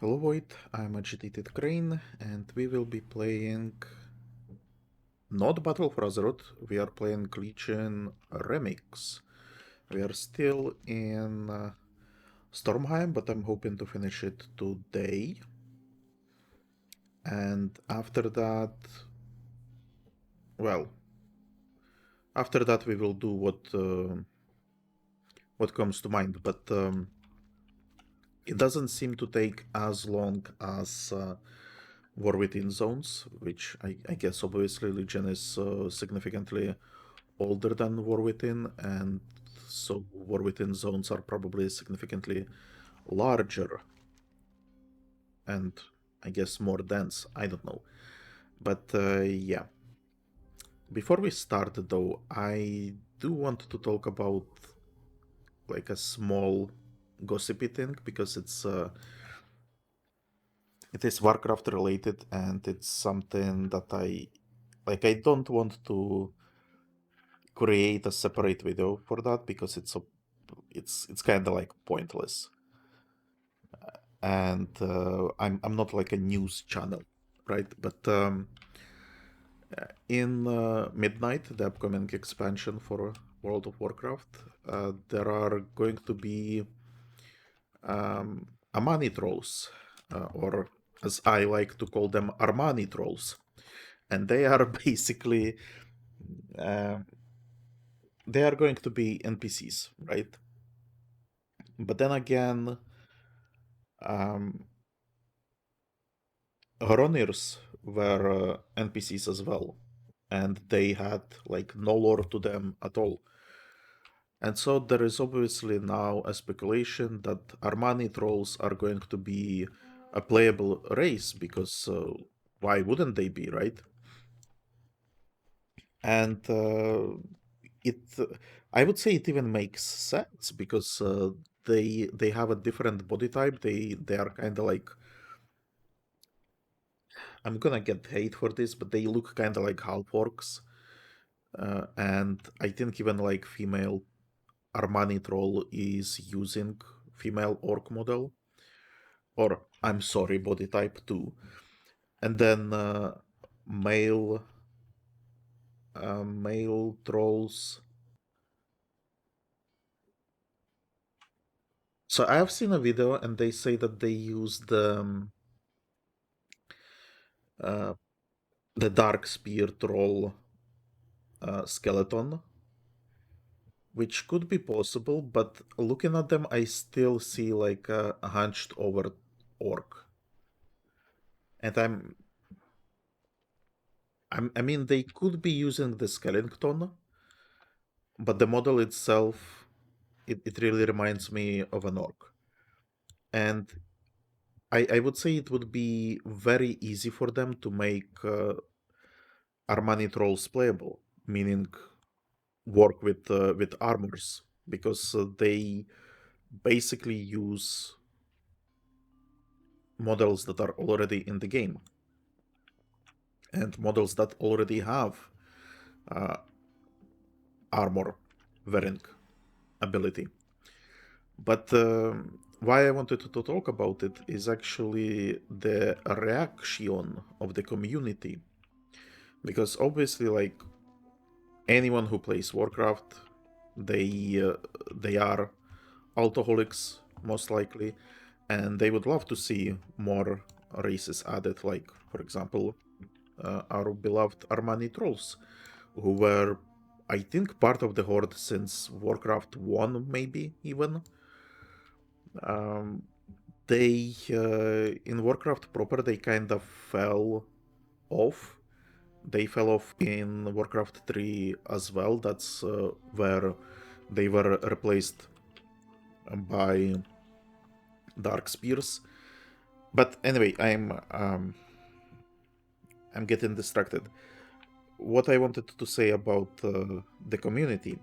Hello Void, I'm Agitated Crane, and we will be playing not Battle for Azeroth, we are playing Legion Remix. We are still in Stormheim, but I'm hoping to finish it today. And after that, well, after that we will do what comes to mind, but it doesn't seem to take as long as War Within Zones, which I guess obviously Legion is significantly older than War Within, and so War Within zones are probably significantly larger and I guess more dense. I don't know. But yeah. Before we start though, I do want to talk about like a small gossipy thing because it is Warcraft related and it's something that I don't want to create a separate video for that because it's kind of like pointless. And I'm not like a news channel, right? But in Midnight, the upcoming expansion for World of Warcraft, there are going to be Amani Trolls, or as I like to call them, Armani Trolls, and they are basically uh, they are going to be NPCs, right? But then again, um, Hronirs were NPCs as well, and they had like no lore to them at all. And so there is obviously now a speculation that Armani trolls are going to be a playable race because why wouldn't they be, right? And it, I would say it even makes sense because they have a different body type. They are kind of like, I'm gonna get hate for this, but they look kind of like half orcs. And I think even like female Armani troll is using female orc model, or I'm sorry, body type 2. And then male male trolls. So I have seen a video and they say that they use uh, the dark spear troll skeleton, which could be possible, but looking at them, I still see like a hunched over orc. And I mean, they could be using the skeleton, but the model itself, it really reminds me of an orc. And I would say it would be very easy for them to make Armani trolls playable, meaning work with armors, because they basically use models that are already in the game and models that already have uh, armor wearing ability. But why I wanted to talk about it is actually the reaction of the community. Because obviously, like anyone who plays Warcraft, they are alcoholics most likely, and they would love to see more races added. Like, for example, our beloved Armani Trolls, who were, I think, part of the Horde since Warcraft 1, maybe even. Um, they in Warcraft proper they kind of fell off. They fell off in Warcraft 3 as well. That's where they were replaced by Dark Spears. But anyway, I'm getting distracted. What I wanted to say about the community,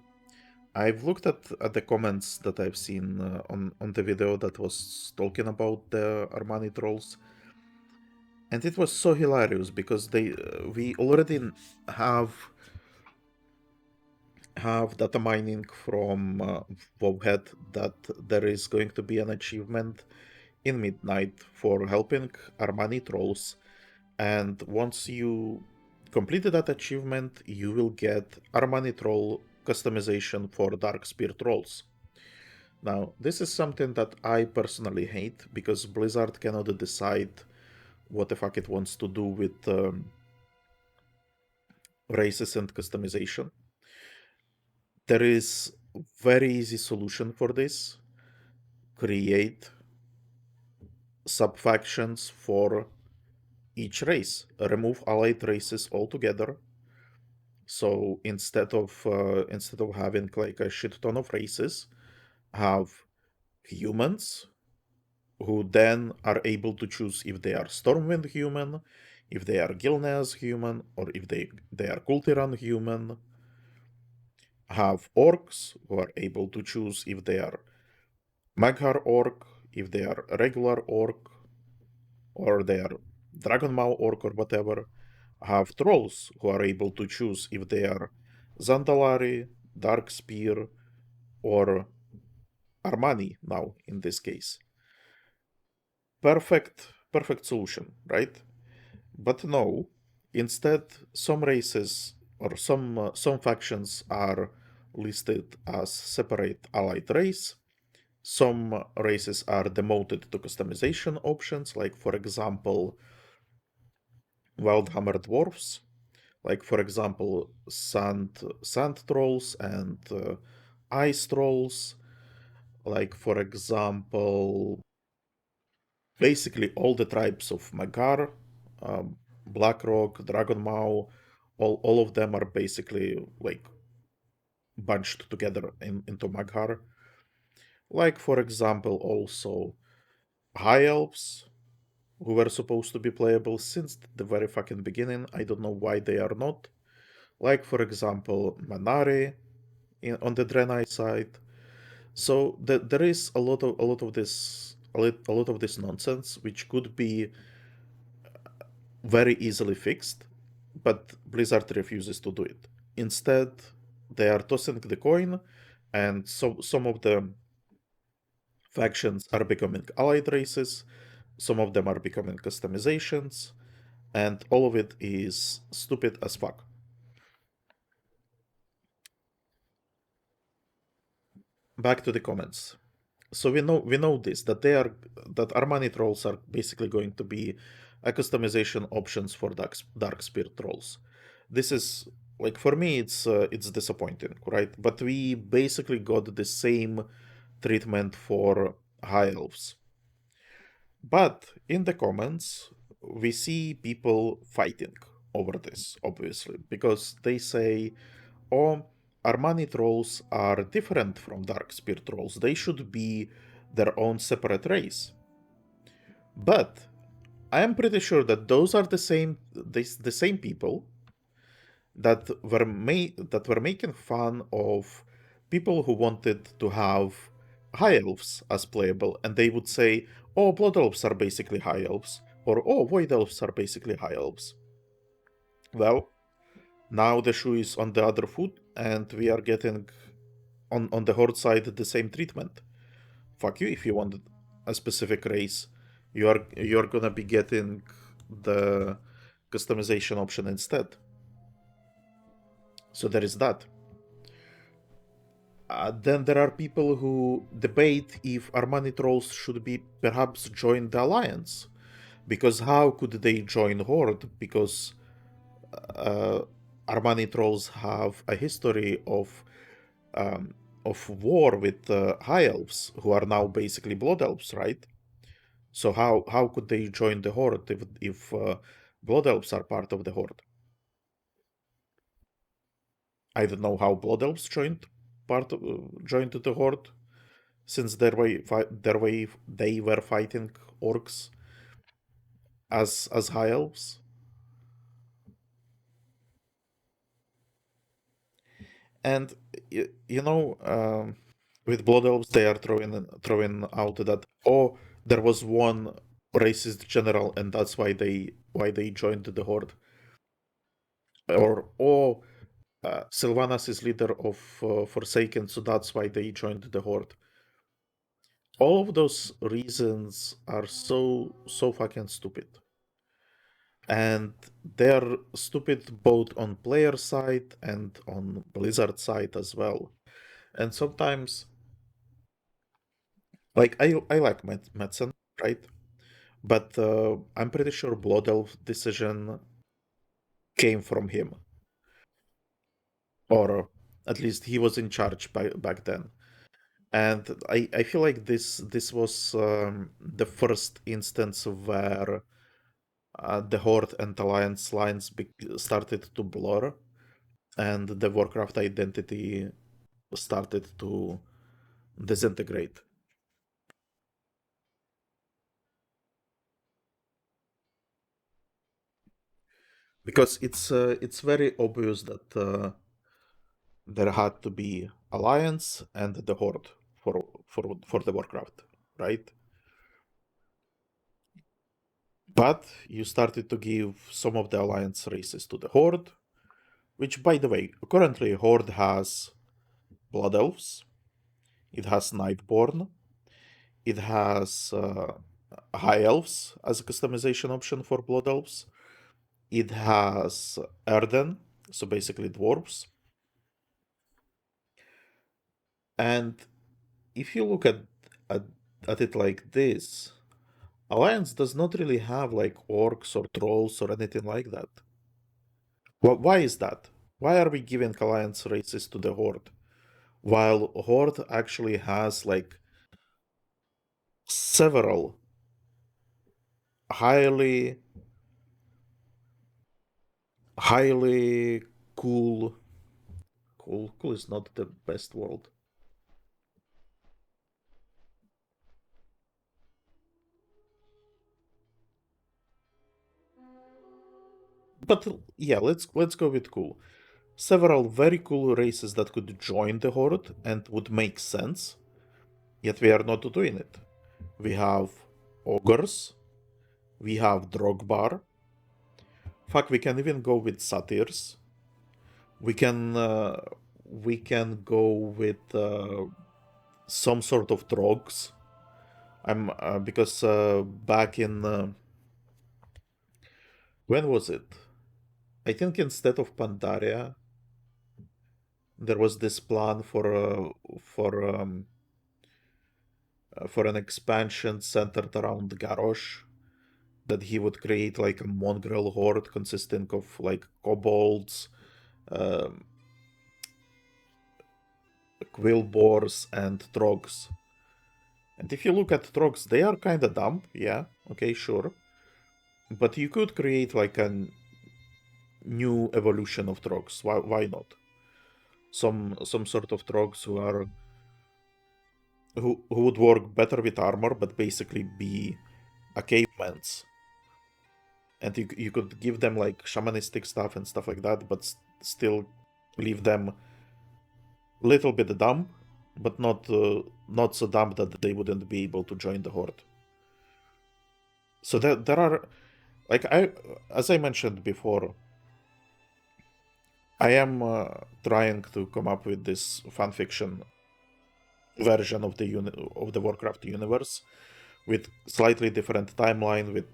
I've looked at the comments that I've seen on the video that was talking about the Armani trolls, and it was so hilarious because we already have data mining from Wowhead that there is going to be an achievement in midnight for helping Armani Trolls, and once you completed that achievement, you will get Armani Troll customization for Dark Spear Trolls. Now, this is something that I personally hate because Blizzard cannot decide what the fuck it wants to do with races and customization. There is very easy solution for this. Create sub-factions for each race. Remove allied races altogether. So instead of having like a shit ton of races, have humans who then are able to choose if they are Stormwind human, if they are Gilneas human, or if they are Kultiran human. Have orcs who are able to choose if they are Maghar orc, if they are regular orc, or they are Dragonmaw orc or whatever. Have trolls who are able to choose if they are Zandalari, Dark Spear, or Armani now in this case. Perfect solution, right? But no, instead some races or some factions are listed as separate allied race. Some races are demoted to customization options, like for example Wildhammer dwarfs, like for example sand trolls and ice trolls, like for example basically all the tribes of Maghar, Blackrock, Dragonmaw, all of them are basically like bunched together into Maghar. Like for example also High Elves, who were supposed to be playable since the very fucking beginning. I don't know why they are not. Like for example Manare on the Draenei side. So there is a lot of this nonsense which could be very easily fixed, but Blizzard refuses to do it. Instead, they are tossing the coin, and so some of the factions are becoming allied races, some of them are becoming customizations, and all of it is stupid as fuck. Back to the comments. So we know this that Armani trolls are basically going to be a customization options for dark spirit trolls. This is like for me it's disappointing, right? But we basically got the same treatment for high elves. But in the comments we see people fighting over this, obviously, because they say, "Oh, Armani trolls are different from dark spirit trolls. They should be their own separate race." But I am pretty sure that those are the same people that were making fun of people who wanted to have high elves as playable, and they would say, "Oh, blood elves are basically high elves," or "Oh, void elves are basically high elves." Well, now the shoe is on the other foot, and we are getting on the horde side the same treatment. Fuck you if you want a specific race. You're gonna be getting the customization option instead. So there is that. Then there are people who debate if Armani trolls should be perhaps join the alliance, because how could they join Horde? Because uh, Armani trolls have a history um, of war with high elves, who are now basically blood elves, right? So how could they join the Horde if blood elves are part of the Horde? I don't know how blood elves joined the Horde, since their way they were fighting orcs as high elves. And you know, with blood elves they are throwing out that, oh, there was one racist general and that's why they joined the Horde, or oh, Sylvanas is leader of Forsaken, so that's why they joined the Horde. all of those reasons are so fucking stupid. And they're stupid both on player side and on Blizzard side as well. And sometimes, like, I like medicine, right? But I'm pretty sure Blood Elf decision came from him, or at least he was in charge back then. And I feel like this was the first instance where the Horde and Alliance lines started to blur, and the Warcraft identity started to disintegrate. Because it's very obvious that there had to be Alliance and the Horde for the Warcraft, right? But you started to give some of the Alliance races to the Horde, which, by the way, currently Horde has Blood Elves, it has Nightborn, it has High Elves as a customization option for Blood Elves, it has Erden, so basically dwarves. And if you look at, at it like this, Alliance does not really have like orcs or trolls or anything like that. Why is that? Why are we giving Alliance races to the Horde? While Horde actually has like several highly highly cool is not the best word. But yeah, let's go with cool. Several very cool races that could join the Horde and would make sense, yet we are not doing it. We have ogres, we have Drogbar. Fuck, we can even go with satyrs. We can we can go with some sort of drogs. I'm because back in when was it? I think instead of Pandaria, there was this plan for an expansion centered around Garrosh, that he would create like a mongrel horde consisting of like kobolds, um, quillboars, and trogs. And if you look at trogs, they are kind of dumb, yeah, okay, sure. But you could create like a new evolution of trogs. Why not? Some sort of trogs who would work better with armor, but basically be a caveman's. And you could give them like shamanistic stuff and stuff like that, but still leave them a little bit dumb, but not so dumb that they wouldn't be able to join the horde. So there are like as I mentioned before, I am trying to come up with this fanfiction version of of the Warcraft universe with slightly different timeline, with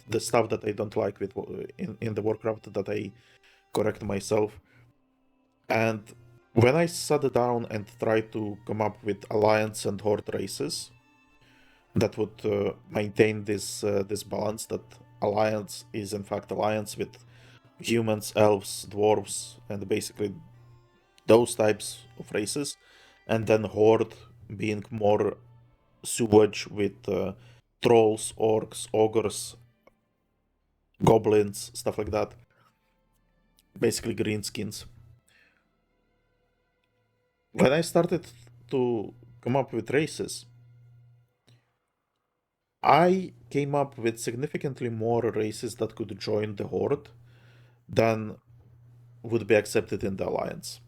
the stuff that I don't like with in the Warcraft that I correct myself. And when I sat down and tried to come up with alliance and horde races that would maintain this balance, that alliance is in fact alliance with humans, elves, dwarves, and basically those types of races, and then horde being more sewage with trolls, orcs, ogres, goblins, stuff like that. Basically, greenskins. When I started to come up with races, I came up with significantly more races that could join the Horde than would be accepted in the Alliance.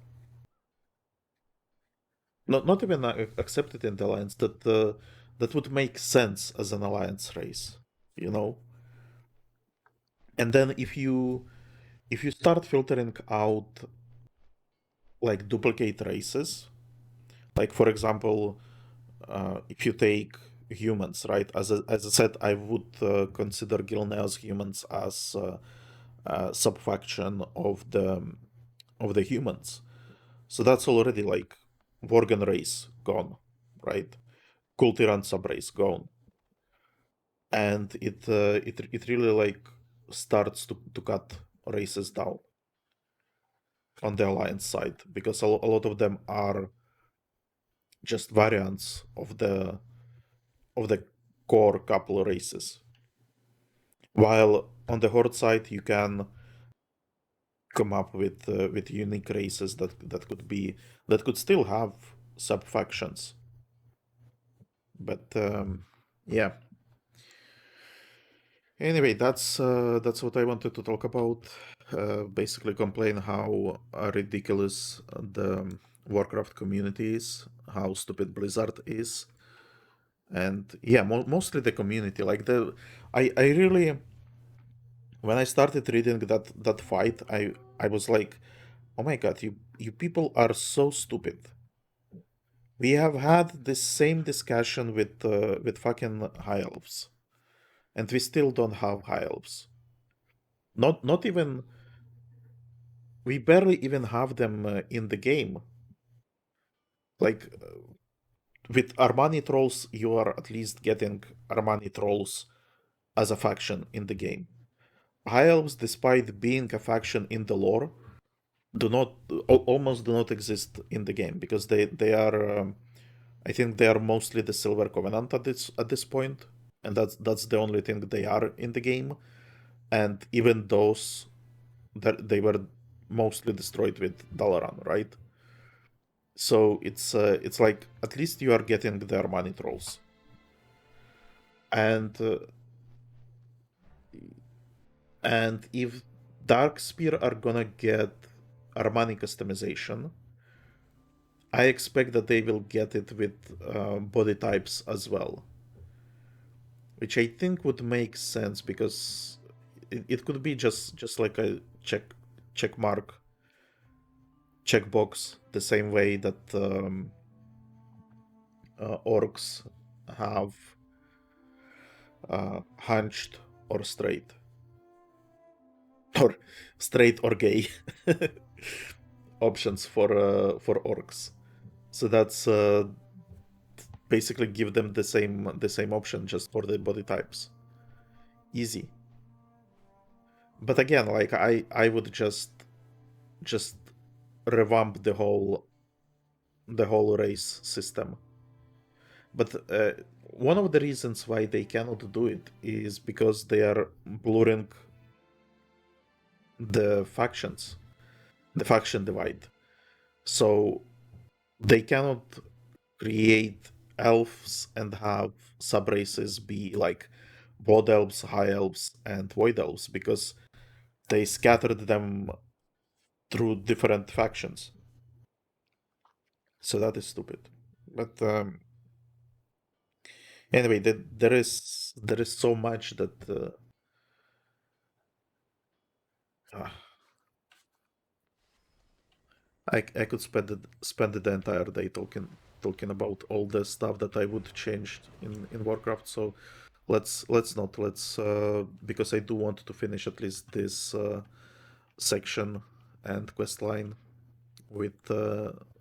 Not even accepted in the Alliance, that would make sense as an Alliance race, you know? And then if you start filtering out like duplicate races, like for example, if you take humans, right? As I said, I would consider Gilnea's humans as a subfaction of the humans. So that's already like Worgen race gone, right? Kultiran subrace gone, and it really like starts to cut races down on the alliance side because a lot of them are just variants of the core couple races. While on the horde side, you can come up with unique races that could still have sub factions. But yeah. Anyway, that's what I wanted to talk about. Basically, complain how ridiculous the Warcraft community is, how stupid Blizzard is, and yeah, mostly the community. Like I really, when I started reading that fight, I was like, oh my god, you people are so stupid. We have had this same discussion with fucking high elves, and we still don't have high elves. Not even, we barely even have them in the game. Like with Armani Trolls, you are at least getting Armani Trolls as a faction in the game. High elves, despite being a faction in the lore, do not almost do not exist in the game because they are I think they are mostly the Silver Covenant at this point, and that's the only thing they are in the game. And even those, that they were mostly destroyed with Dalaran, right? So it's like at least you are getting the Armani Trolls, and if Darkspear are gonna get Armani customization, I expect that they will get it with body types as well, which I think would make sense because it could be just like a check mark checkbox, the same way that orcs have hunched or straight, or straight or gay options for orcs. So that's basically give them the same option just for the body types. Easy. But again, like I would just revamp the whole race system. But one of the reasons why they cannot do it is because they are blurring the factions, the faction divide. So they cannot create elves and have subraces be like blood elves, high elves, and void elves because they scattered them through different factions. So that is stupid. But anyway, there is so much that uh, I could spend the entire day talking about all the stuff that I would change in Warcraft. So let's not let's because I do want to finish at least this section and quest line with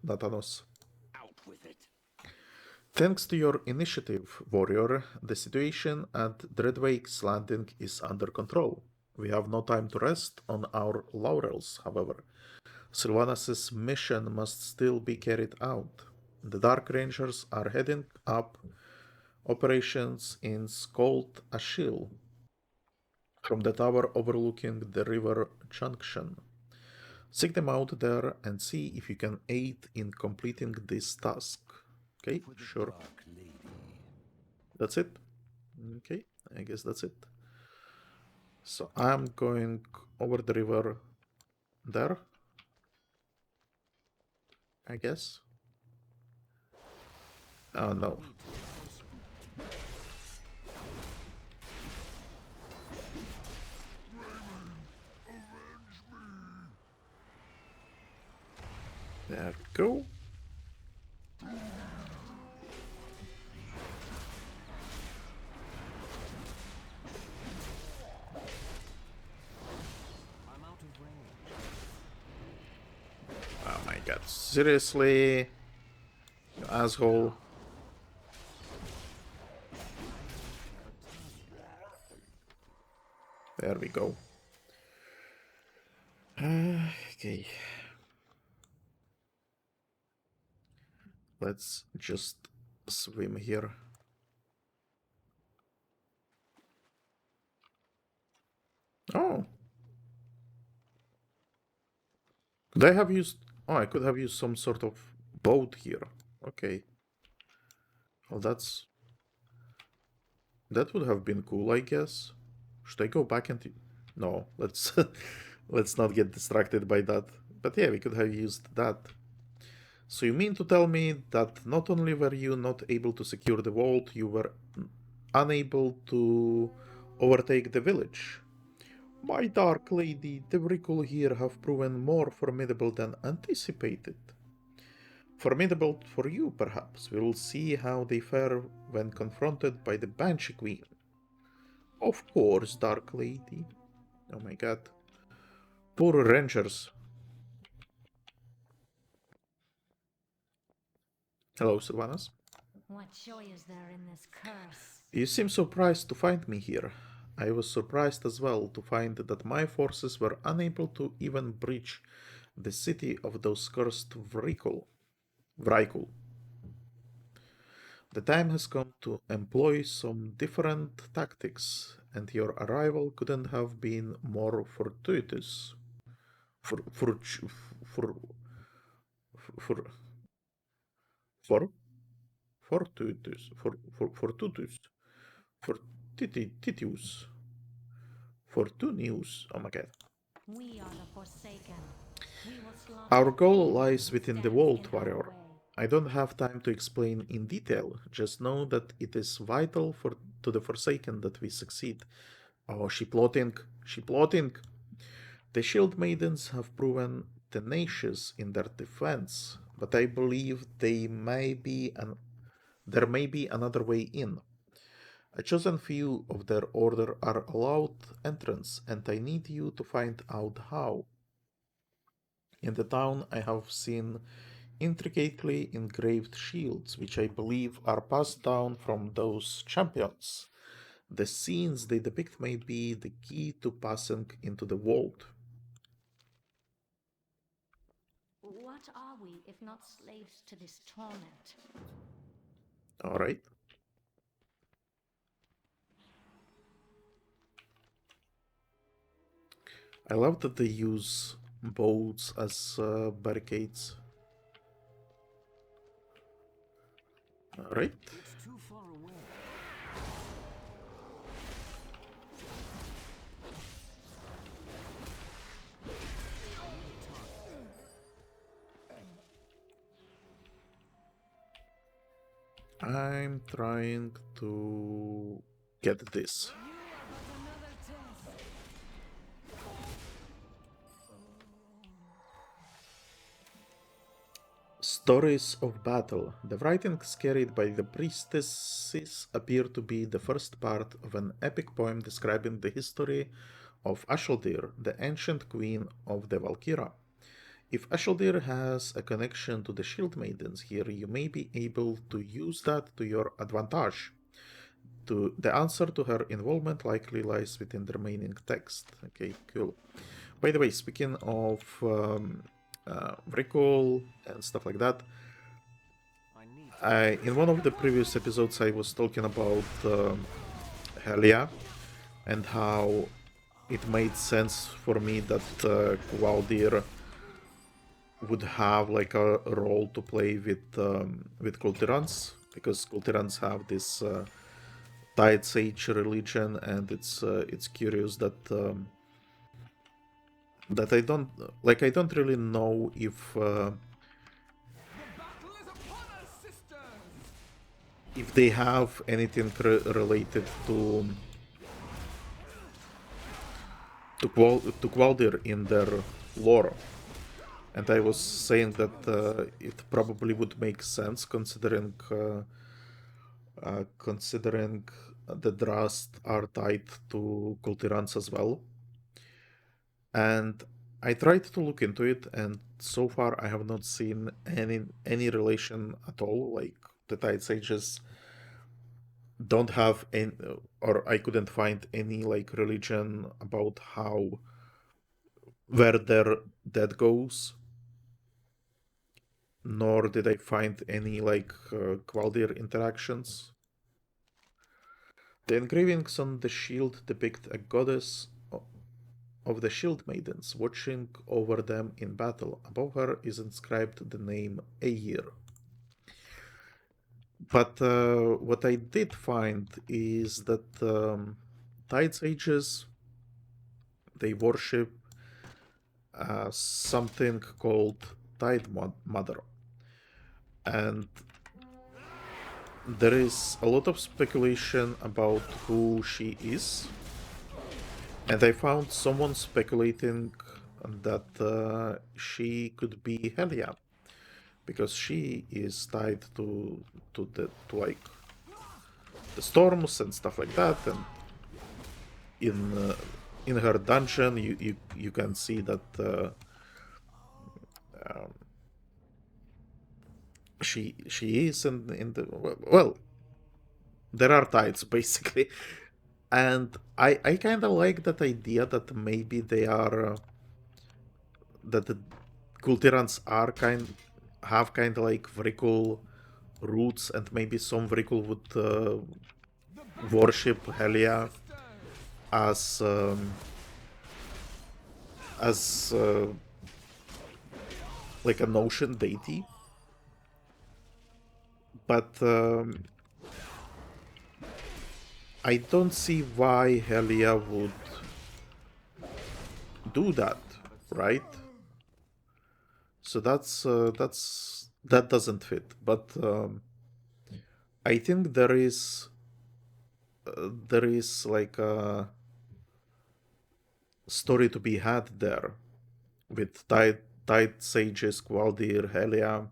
Nathanos. Out with it. Thanks to your initiative, warrior, the situation at Dreadwake's Landing is under control. We have no time to rest on our laurels, however. Sylvanas' mission must still be carried out. The Dark Rangers are heading up operations in Skold Ashil from the tower overlooking the river junction. Seek them out there and see if you can aid in completing this task. Okay, sure. That's it? Okay, I guess that's it. So I'm going over the river there, I guess. Oh no. There we go. god, seriously? You asshole. There we go. Okay. Let's just swim here. Oh. Could I have used... Oh, I could have used some sort of boat here. Okay. Well, that's... That would have been cool, I guess. Should I go back and... No, let's... let's not get distracted by that. But yeah, we could have used that. So you mean to tell me that not only were you not able to secure the vault, you were unable to overtake the village? My dark lady, the Vrikul here have proven more formidable than anticipated. Formidable for you, perhaps. We will see how they fare when confronted by the Banshee Queen. Of course, dark lady. Oh my god. Poor rangers. Hello, Sylvanas. What joy is there in this curse? You seem surprised to find me here. I was surprised as well to find that my forces were unable to even breach the city of those cursed Vrikul. The time has come to employ some different tactics, and your arrival couldn't have been more fortuitous. For for for for for fortuitous fortuitous fortuitous fortuitous. Oh my god. We are the Forsaken. We will slaughter Our goal anyone lies who within the stands vault, in our warrior. way. I don't have time to explain in detail. Just know that it is vital to the Forsaken that we succeed. Oh, she plotting. She plotting. The Shield Maidens have proven tenacious in their defense, but I believe there may be another way in. A chosen few of their order are allowed entrance, and I need you to find out how. In the town, I have seen intricately engraved shields, which I believe are passed down from those champions. The scenes they depict may be the key to passing into the vault. What are we if not slaves to this torment? Alright. I love that they use boats as barricades. Alright. It's too far away. I'm trying to get this. Stories of battle. The writings carried by the priestesses appear to be the first part of an epic poem describing the history of Ashildir, the ancient queen of the Valkyra. If Ashildir has a connection to the Shield Maidens here, you may be able to use that to your advantage. The answer to her involvement likely lies within the remaining text. Okay, cool. By the way, speaking of recall and stuff like that, in one of the previous episodes I was talking about Helya and how it made sense for me that Val'kyr would have like a role to play with Kultirans, because Kultirans have this Tide Sage religion, and it's curious that that I don't really know if they have anything related to Val'kyr in their lore. And I was saying that it probably would make sense considering considering the Drast are tied to Kultirans as well. And I tried to look into it, and so far I have not seen any relation at all. Like the Tide Sages don't have any, or I couldn't find any like religion about how where their dead goes, nor did I find any like Kvaldir interactions. The engravings on the shield depict a goddess of the Shield Maidens watching over them in battle. Above her is inscribed the name Eyir. But what I did find is that Tide Sages, they worship something called Tide Mother. And there is a lot of speculation about who she is. And I found someone speculating that she could be Helya, because she is tied to like the storms and stuff like that. And in her dungeon, you can see that um, she is in the, well, there are tides basically. And I kind of like that idea that maybe they are that the Kultirans are have kind of like Vrikul roots, and maybe some Vrikul would worship Helya as as uh, like an ocean deity. But I don't see why Helya would do that, right? So that doesn't fit. But I think there is like a story to be had there with Tide Sages, Kvaldir, Helya,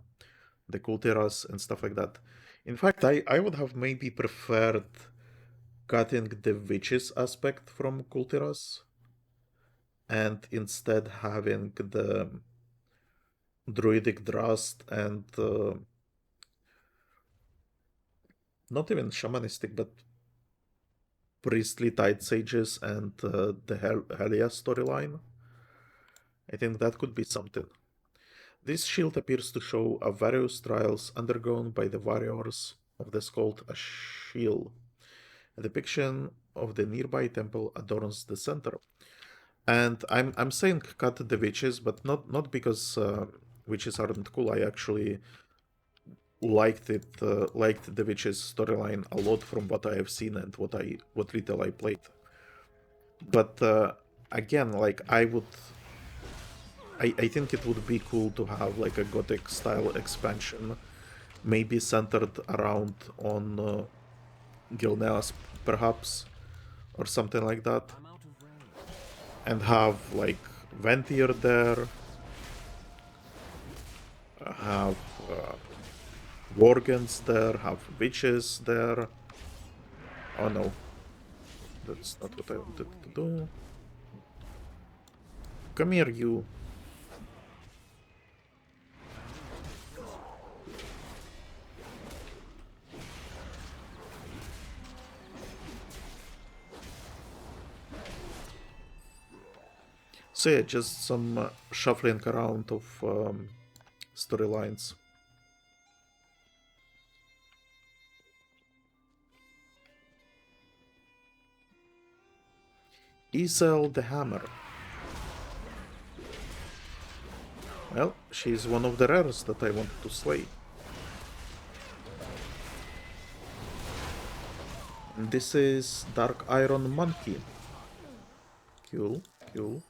the Kultiras, and stuff like that. In fact, I would have maybe preferred cutting the witches aspect from Kultiras and instead having the druidic Drast and not even shamanistic, but priestly Tide Sages and the Helya storyline. I think that could be something. This shield appears to show various trials undergone by the warriors of the Skold Ashil. A depiction of the nearby temple adorns the center. And I'm saying cut the witches, but not because witches aren't cool. I actually liked the witches storyline a lot from what I have seen and what little I played. But again, like I think it would be cool to have like a gothic style expansion, maybe centered around on Gilneas perhaps, or something like that, and have like Valkyr there, have Worgens there, have witches there. Oh no, that's not what I wanted to do. Come here, you. So yeah, just some shuffling around of storylines. Isel the Hammer. Well, she's one of the rares that I want to slay. And this is Dark Iron Monkey. Cool, cool.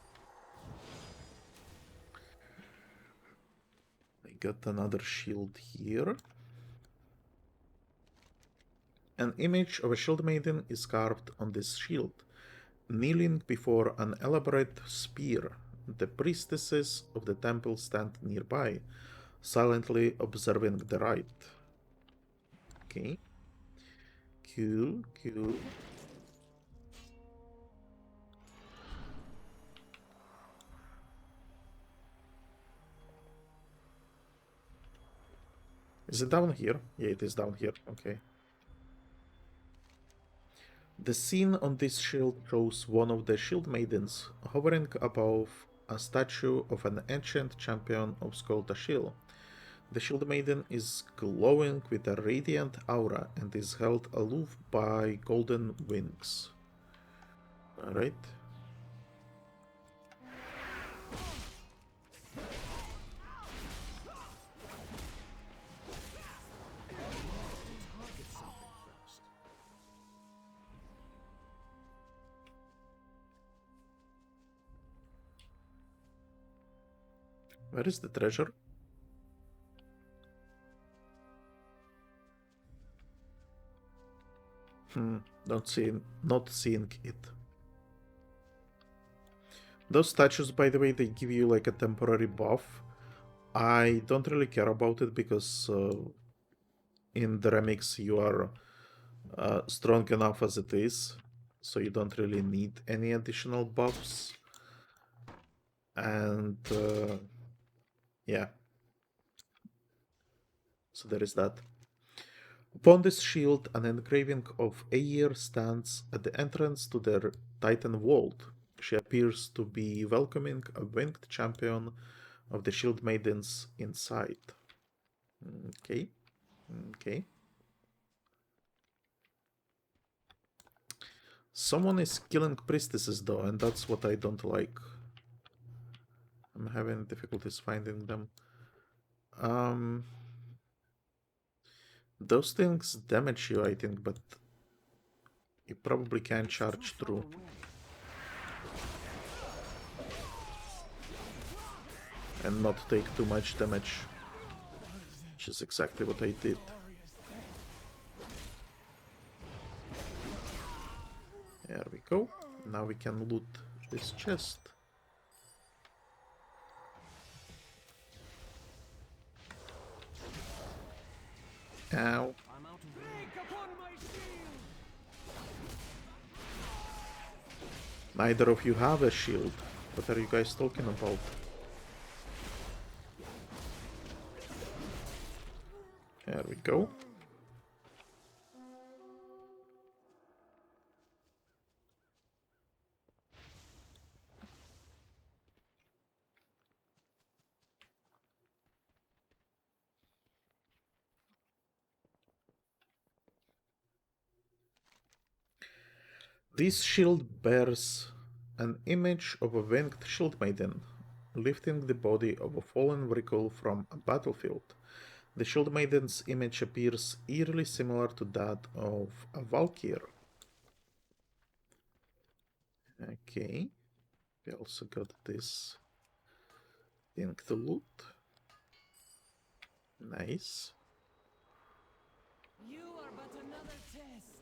I got another shield here. An image of a shield maiden is carved on this shield, kneeling before an elaborate spear. The priestesses of the temple stand nearby, silently observing the rite. Okay. Cool, cool. Is it down here? Yeah, it is down here. Okay. The scene on this shield shows one of the shield maidens hovering above a statue of an ancient champion of Skold Ashil. The shield maiden is glowing with a radiant aura and is held aloof by golden wings. Alright. Where is the treasure? Not seeing it. Those statues, by the way, they give you like a temporary buff. I don't really care about it because in the remix you are strong enough as it is, so you don't really need any additional buffs. And yeah, so there is that. Upon this shield, an engraving of Eyir stands at the entrance to their Titan Vault. She appears to be welcoming a winged champion of the Shield Maidens inside. Okay. Okay. Someone is killing priestesses though, and that's what I don't like. I'm having difficulties finding them. Those things damage you, I think, but you probably can't charge through. And not take too much damage. Which is exactly what I did. There we go. Now we can loot this chest. Ow. Neither of you have a shield. What are you guys talking about? There we go. This shield bears an image of a winged shield maiden, lifting the body of a fallen vehicle from a battlefield. The shield maiden's image appears eerily similar to that of a Valkyr. Okay. We also got this thing to loot. Nice. You are but another test.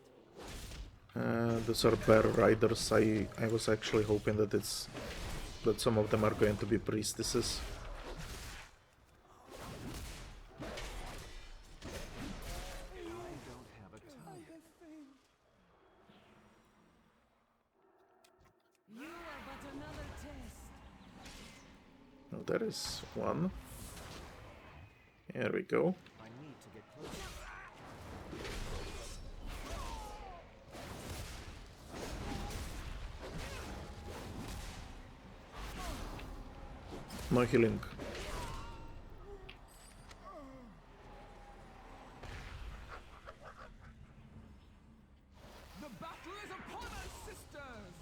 Those are bear riders. I was actually hoping that some of them are going to be priestesses. Oh, there is one. Here we go. No healing. The battle is upon us, sisters.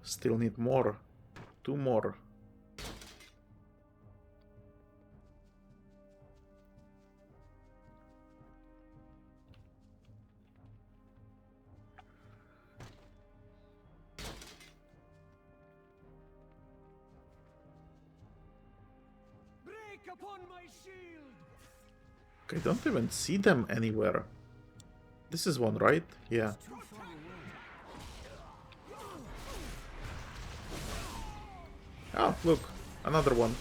Still need more. 2 more. Break upon my shield. I don't even see them anywhere. This is one, right? Yeah. Oh, look, another one.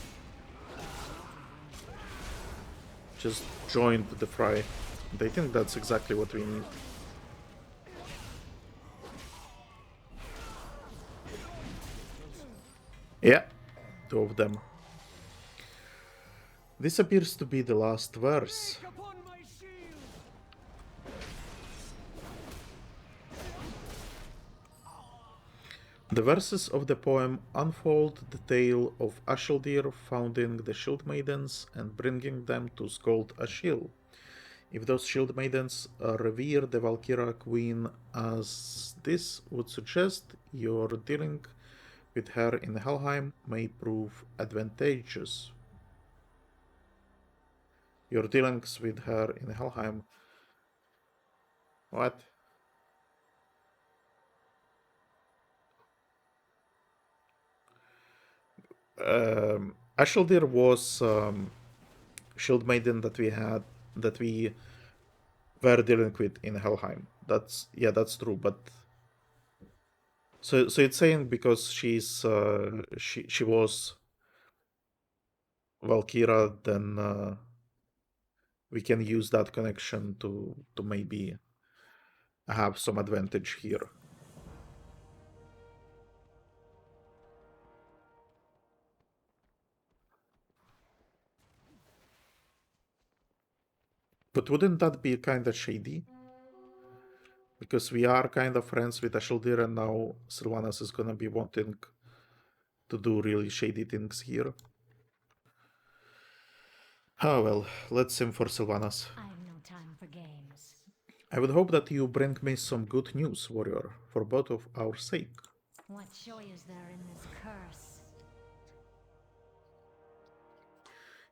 Just joined the fray. I think that's exactly what we need. Yeah, two of them. This appears to be the last verse. Upon my shield. The verses of the poem unfold the tale of Ashildir founding the Shield Maidens and bringing them to Skold Ashil. If those Shield Maidens revere the Valkyra Queen as this would suggest, your dealing with her in Helheim may prove advantageous. Your dealings with her in Helheim... What? Ashildir was Shield Maiden that we were dealing with in Helheim. That's true. But so it's saying because she was Valkyra, then we can use that connection to maybe have some advantage here. But wouldn't that be kind of shady? Because we are kind of friends with Ashildir, and now Sylvanas is gonna be wanting to do really shady things here. Oh well, let's sim for Sylvanas. I've no time for games. I would hope that you bring me some good news, warrior, for both of our sake. What joy is there in this curse?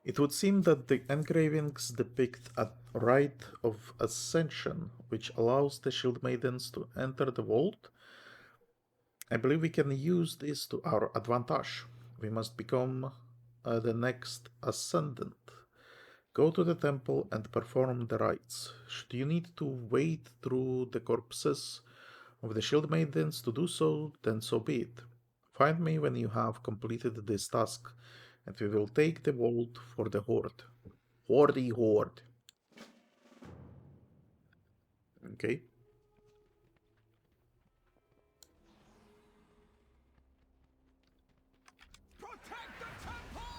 It would seem that the engravings depict a rite of ascension, which allows the Shield Maidens to enter the vault. I believe we can use this to our advantage. We must become the next ascendant. Go to the temple and perform the rites. Should you need to wade through the corpses of the Shield Maidens to do so, then so be it. Find me when you have completed this task, and we will take the vault for the Horde. Horde. Okay. Protect the temple!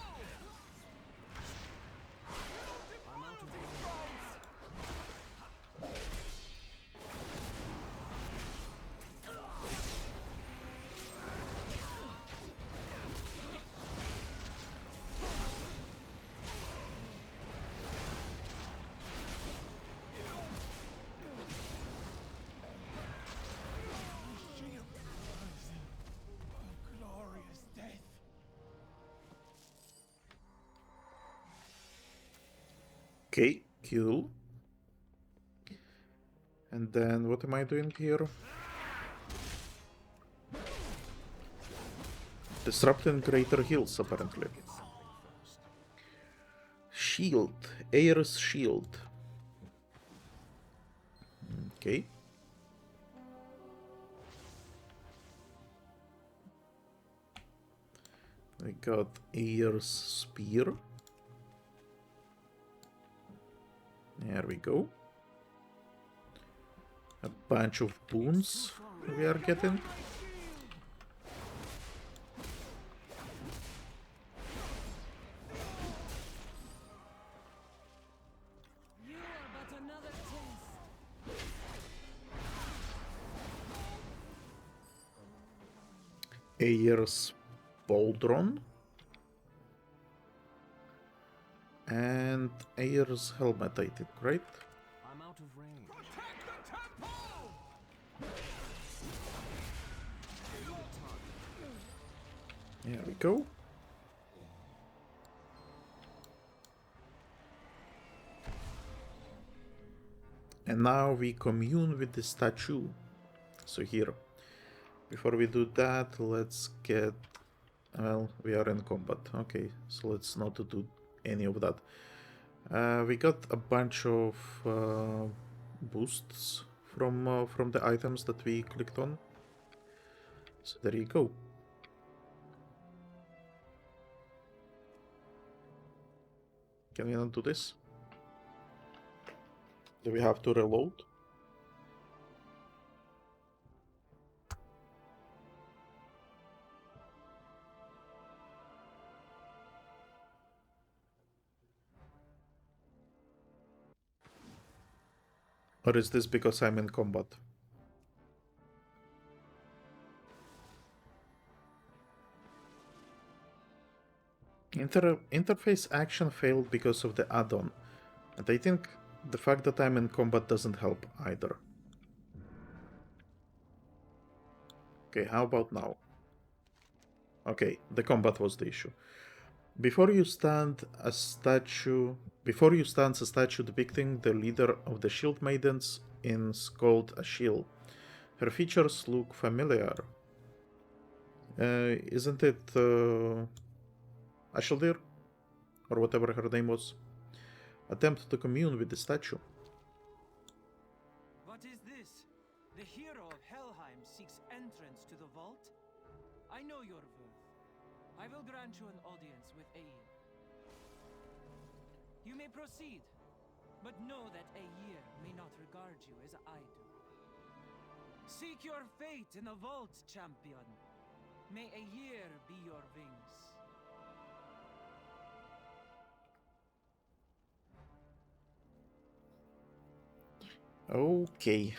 I'm out of glorious death. Okay, cool. And then what am I doing here? Disrupting greater heals, apparently. Shield. Eyir's shield. Okay. I got Eyir's spear. There we go. A bunch of boons we are getting. You are but another test. Eyir's pauldron. And Eyir's helmet, I think, right? I'm out of range. Protect the temple! There we go. And now we commune with the statue. So here, before we do that, let's get... Well, we are in combat. Okay, so let's not do any of that. We got a bunch of boosts from the items that we clicked on. So there you go. Can we not do this? Do we have to reload? Or is this because I'm in combat? Interface action failed because of the add-on. And I think the fact that I'm in combat doesn't help either. Okay, how about now? Okay, the combat was the issue. Before you stands a statue depicting the leader of the Shield Maidens in Skold Ashil. Her features look familiar. Isn't it Ashildir? Or whatever her name was. Attempt to commune with the statue. What is this? The hero of Helheim seeks entrance to the vault? I know your worth. I will grant you an audience with Eyir. You may proceed, but know that Eyir may not regard you as I do. Seek your fate in the vault, champion. May Eyir be your wings. Okay.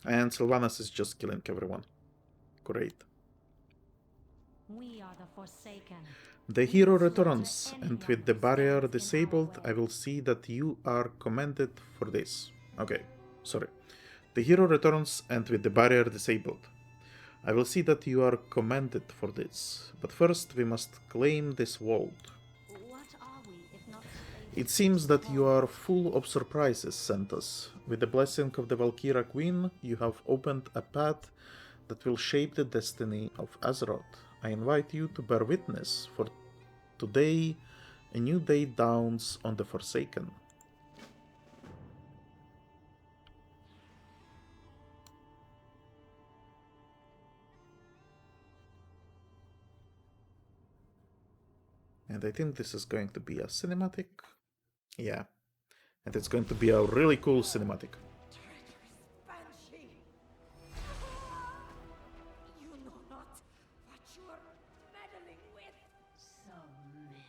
And Sylvanas is just killing everyone. Great. We are the Forsaken. The hero returns, and with the barrier disabled, I will see that you are commended for this. Okay, sorry. The hero returns, and with the barrier disabled. I will see that you are commended for this. But first, we must claim this world. What are we if not slaves? It seems that you are full of surprises, Sentos. With the blessing of the Valkyra Queen, you have opened a path that will shape the destiny of Azeroth. I invite you to bear witness, for today a new day dawns on the Forsaken. And I think this is going to be a cinematic. Yeah. And it's going to be a really cool cinematic. Traitorous banshee! You know not what you are meddling with. Submit.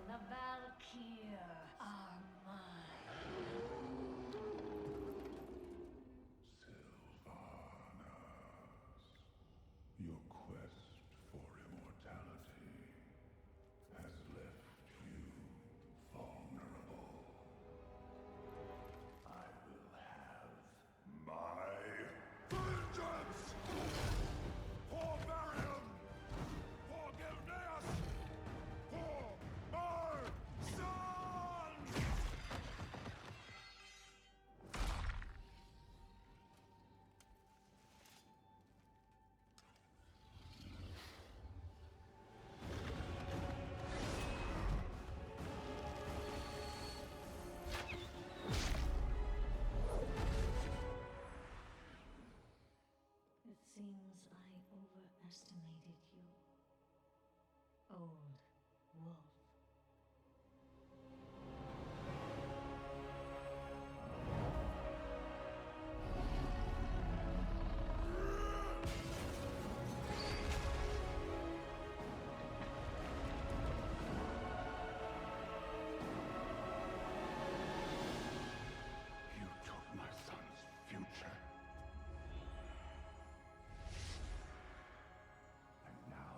The Valkyr are mine. Your quest for immortality has left you vulnerable. I will have my vengeance! For Varian! For Gilneas! For my son! It seems I overestimated you. Old wolf. You took my son's future. And now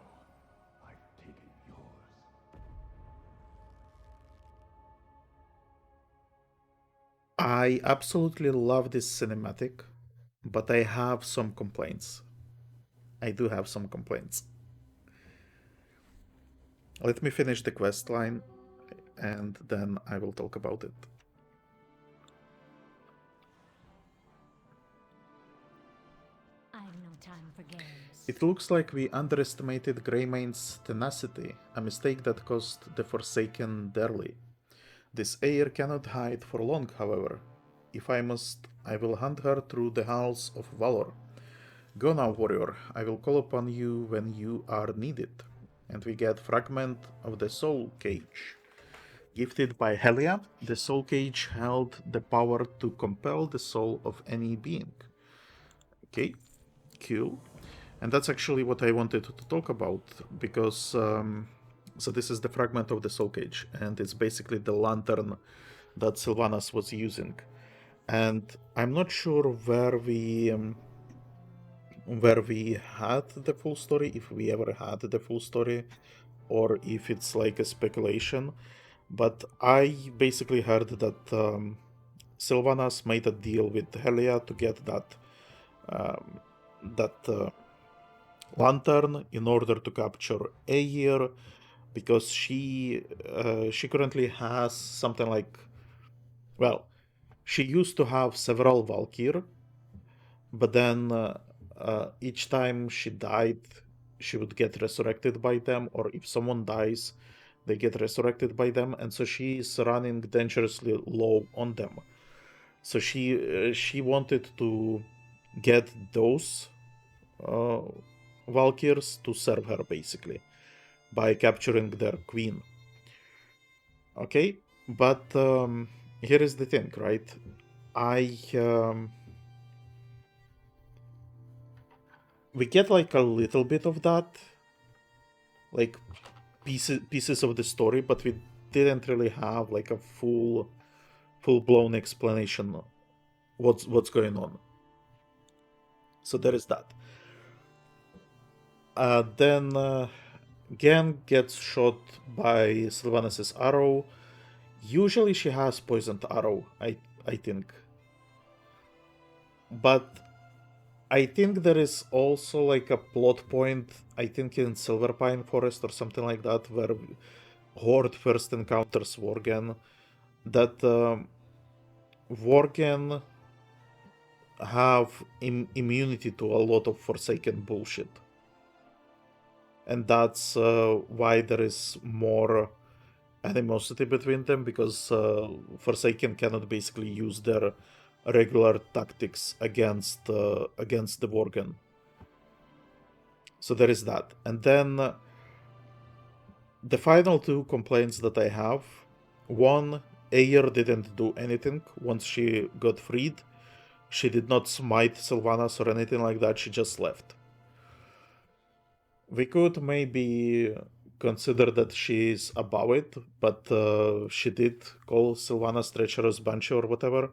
I've taken yours. I absolutely love this cinematic, but I have some complaints. I do have some complaints. Let me finish the quest line, and then I will talk about it. I've no time for games. It looks like we underestimated Greymane's tenacity, a mistake that cost the Forsaken dearly. This Eyir cannot hide for long, however. If I must, I will hunt her through the Halls of Valor. Go now, warrior. I will call upon you when you are needed. And we get Fragment of the Soulcage. Gifted by Helya, the Soulcage held the power to compel the soul of any being. Okay, cool. And that's actually what I wanted to talk about, because so this is the Fragment of the Soulcage, and it's basically the lantern that Sylvanas was using. And I'm not sure where we had the full story, if we ever had the full story, or if it's like a speculation. But I basically heard that Sylvanas made a deal with Helya to get that lantern in order to capture Eyir, because she currently has something like, well, she used to have several Valkyr, but then each time she died, she would get resurrected by them, or if someone dies, they get resurrected by them, and so she is running dangerously low on them. So she wanted to get those Valkyrs to serve her, basically, by capturing their queen. Okay, but here is the thing, right? We get like a little bit of that, like pieces of the story, but we didn't really have like a full-blown explanation of what's going on. So there is that. Then Genn gets shot by Sylvanas' arrow. Usually she has poisoned arrow, I think. But I think there is also like a plot point, I think in Silverpine Forest or something like that, where Horde first encounters Worgen, that Worgen have immunity to a lot of Forsaken bullshit. And that's why there is more animosity between them, because Forsaken cannot basically use their regular tactics against the Worgen. So there is that. And then the final two complaints that I have: one, Eyir didn't do anything once she got freed. She did not smite Sylvanas or anything like that, she just left. We could maybe consider that she is above it, but she did call Sylvanas treacherous banshee or whatever,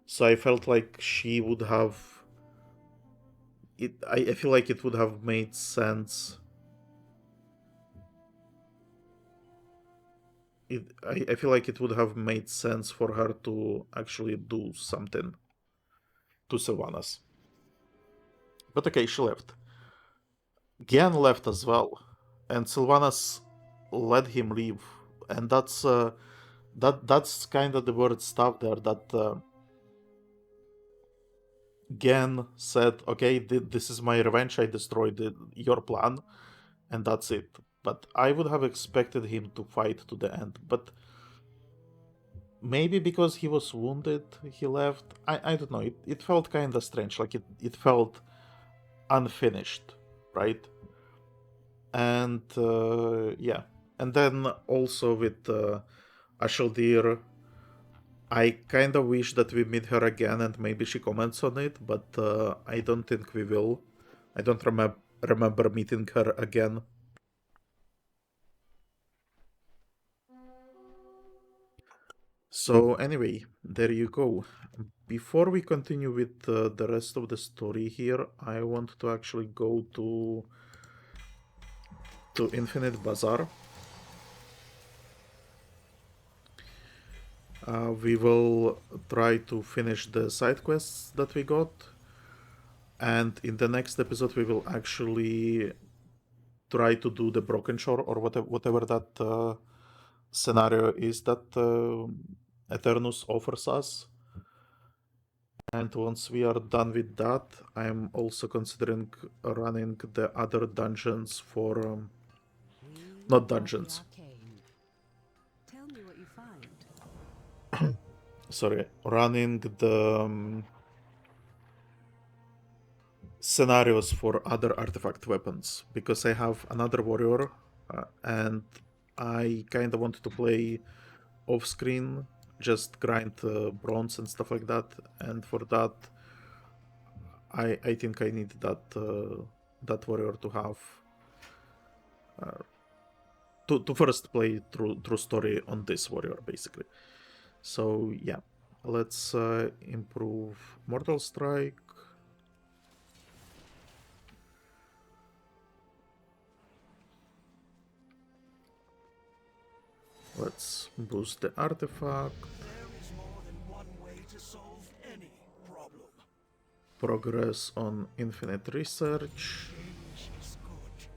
so I felt like she would have... I feel like it would have made sense. I feel like it would have made sense for her to actually do something to Sylvanas. But okay, she left. Genn left as well, and Sylvanas let him leave, and that's kind of the weird stuff there, that Genn said, okay, this is my revenge, I destroyed your plan, and that's it. But I would have expected him to fight to the end, but maybe because he was wounded, he left. I don't know, it felt kind of strange, like it felt unfinished, right? And yeah, and then also with Ashil, I kind of wish that we meet her again and maybe she comments on it, but I don't think we will. I don't remember meeting her again. So anyway, there you go. Before we continue with the rest of the story here, I want to actually go to Infinite Bazaar. We will try to finish the side quests that we got, and in the next episode we will actually try to do the Broken Shore, or whatever that scenario is that Eternus offers us. And once we are done with that, I'm also considering running the other dungeons for... not dungeons. Tell me what you find. Sorry, running the scenarios for other artifact weapons, because I have another warrior and I kind of wanted to play off screen, just grind bronze and stuff like that, and for that I think I need that warrior to have to first play through story on this warrior basically. So yeah, let's improve Mortal Strike. Let's boost the artefact. There is more than one way to solve any problem. Progress on infinite research. Change is good.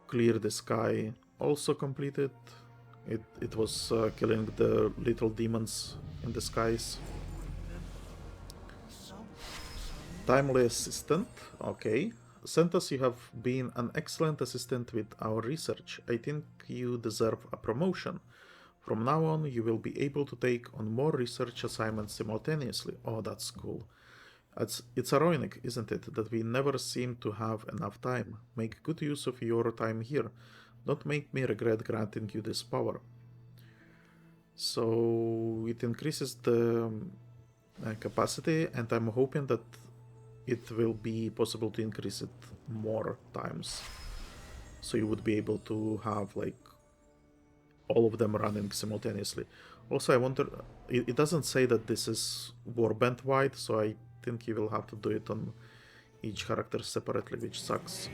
Clear the sky also completed. It was killing the little demons in the skies. Timely assistant, okay. Sentos, you have been an excellent assistant with our research. I think you deserve a promotion. From now on, you will be able to take on more research assignments simultaneously. Oh, that's cool. It's ironic, isn't it, that we never seem to have enough time. Make good use of your time here. Don't make me regret granting you this power. So it increases the capacity, and I'm hoping that it will be possible to increase it more times. So you would be able to have like all of them running simultaneously. Also, I wonder, it doesn't say that this is warband wide, so I think you will have to do it on each character separately, which sucks.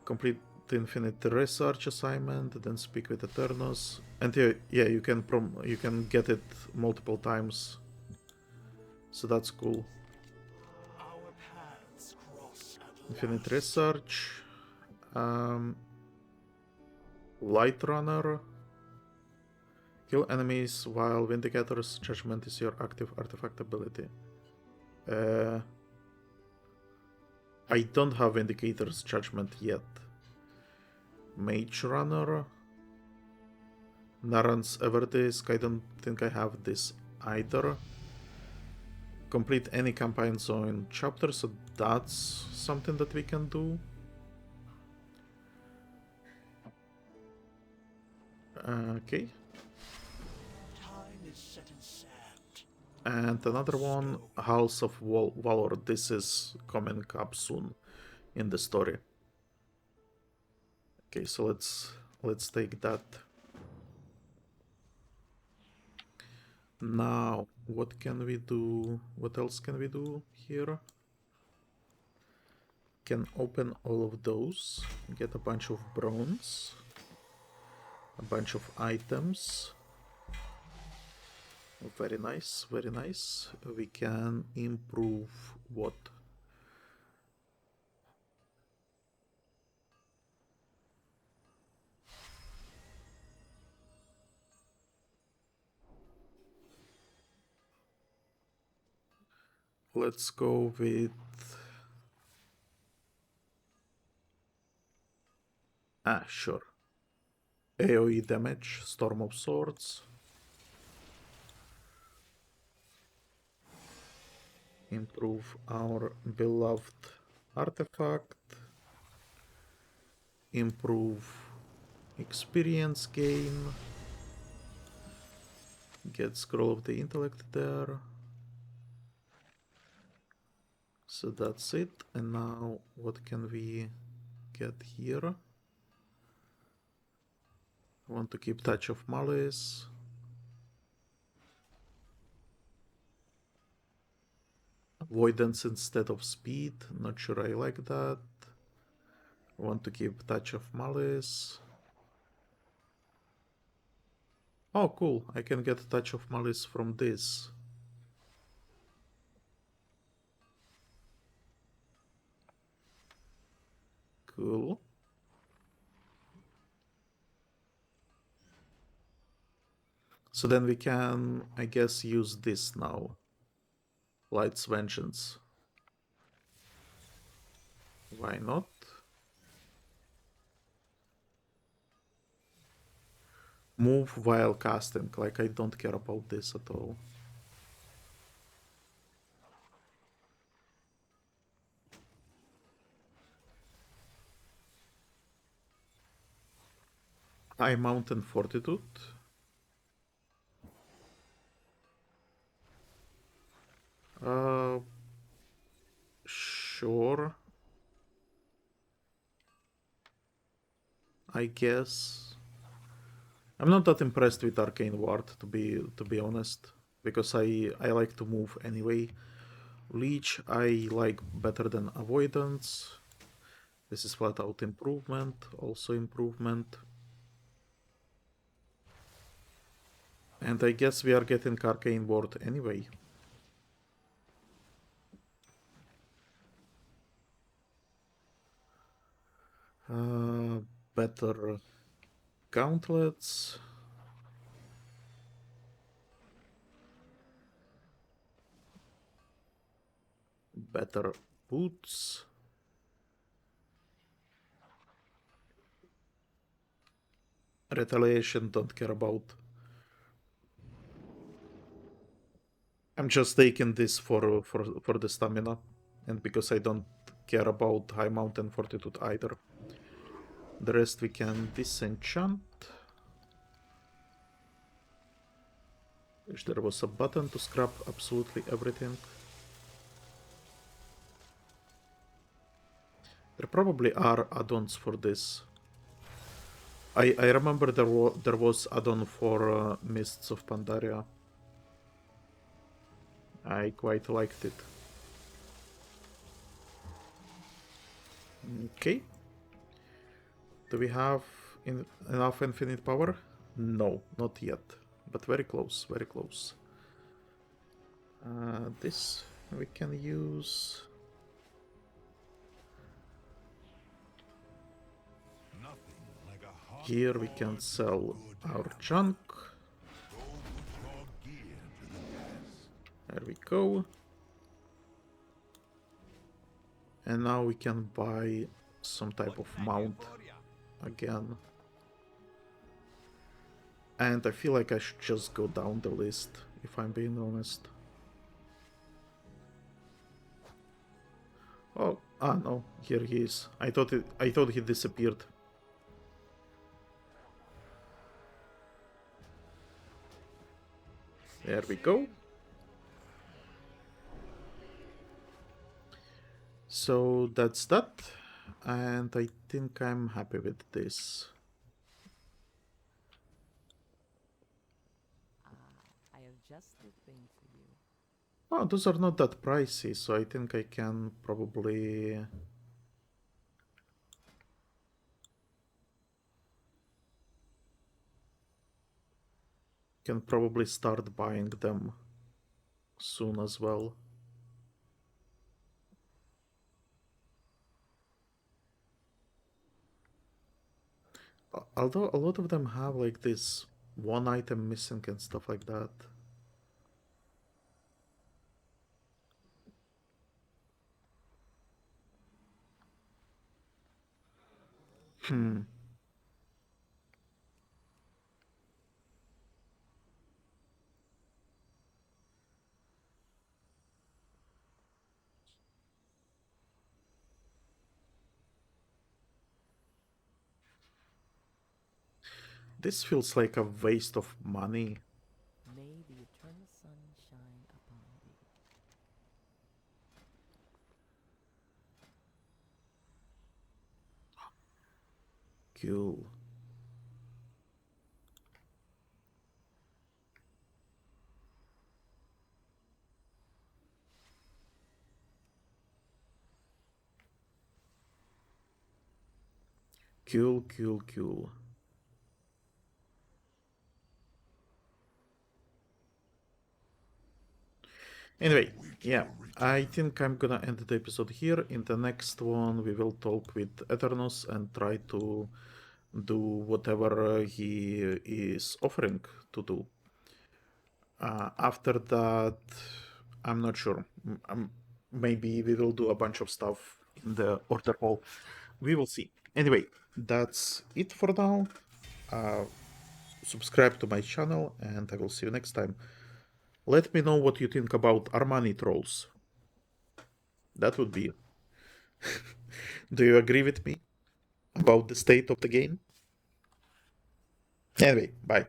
Complete the infinite research assignment, then speak with Eternus, and yeah, you can get it multiple times, so that's cool. Our paths cross at Infinite last. research, Light Runner. Kill enemies while Vindicator's Judgment is your active artifact ability. I don't have Vindicator's Judgment yet. Mage Runner. Naran's Everdisk. I don't think I have this either. Complete any campaign zone chapter, so that's something that we can do. Okay. Time is set in sand. And another one, Halls of Valor. This is coming up soon in the story. Okay, so let's take that. Now, what can we do? What else can we do here? Can open all of those, get a bunch of bronze, a bunch of items. Very nice, very nice. We can improve what? Let's go with... sure. AoE damage, Storm of Swords. Improve our beloved artifact. Improve experience gain. Get Scroll of the Intellect there. So that's it. And now what can we get here? I want to keep Touch of Malice. Avoidance instead of speed. Not sure I like that. I want to keep Touch of Malice. Oh, cool. I can get Touch of Malice from this. Cool. So then we can, I guess, use this now. Light's Vengeance. Why not? Move while casting. Like, I don't care about this at all. High Mountain Fortitude. Sure. I guess. I'm not that impressed with Arcane Ward, to be honest, because I like to move anyway. Leech I like better than Avoidance. This is flat out improvement, also improvement. And I guess we are getting Arcane Ward anyway. Better gauntlets. Better boots. Retaliation, don't care about. I'm just taking this for the stamina, and because I don't care about High Mountain Fortitude either. The rest we can disenchant. Wish there was a button to scrap absolutely everything. There probably are add-ons for this. I remember there was add-on for Mists of Pandaria. I quite liked it. Okay. Do we have enough infinite power? No, not yet. But very close, very close. This we can use. Here we can sell our junk. There we go. And now we can buy some type of mount again. And I feel like I should just go down the list, if I'm being honest. Oh, no, here he is. I thought he disappeared. There we go. So that's that, and I think I'm happy with this. I have just the thing for you. Oh, those are not that pricey, so I think I can probably... start buying them soon as well. Although a lot of them have like this one item missing and stuff like that. This feels like a waste of money. May the eternal sun shine upon thee. Cool. Cool. Anyway, yeah, I think I'm gonna end the episode here. In the next one, we will talk with Eternus and try to do whatever he is offering to do. After that, I'm not sure. Maybe we will do a bunch of stuff in the order hall. We will see. Anyway, that's it for now. Subscribe to my channel, and I will see you next time. Let me know what you think about Armani Trolls. That would be... Do you agree with me about the state of the game? Anyway, bye.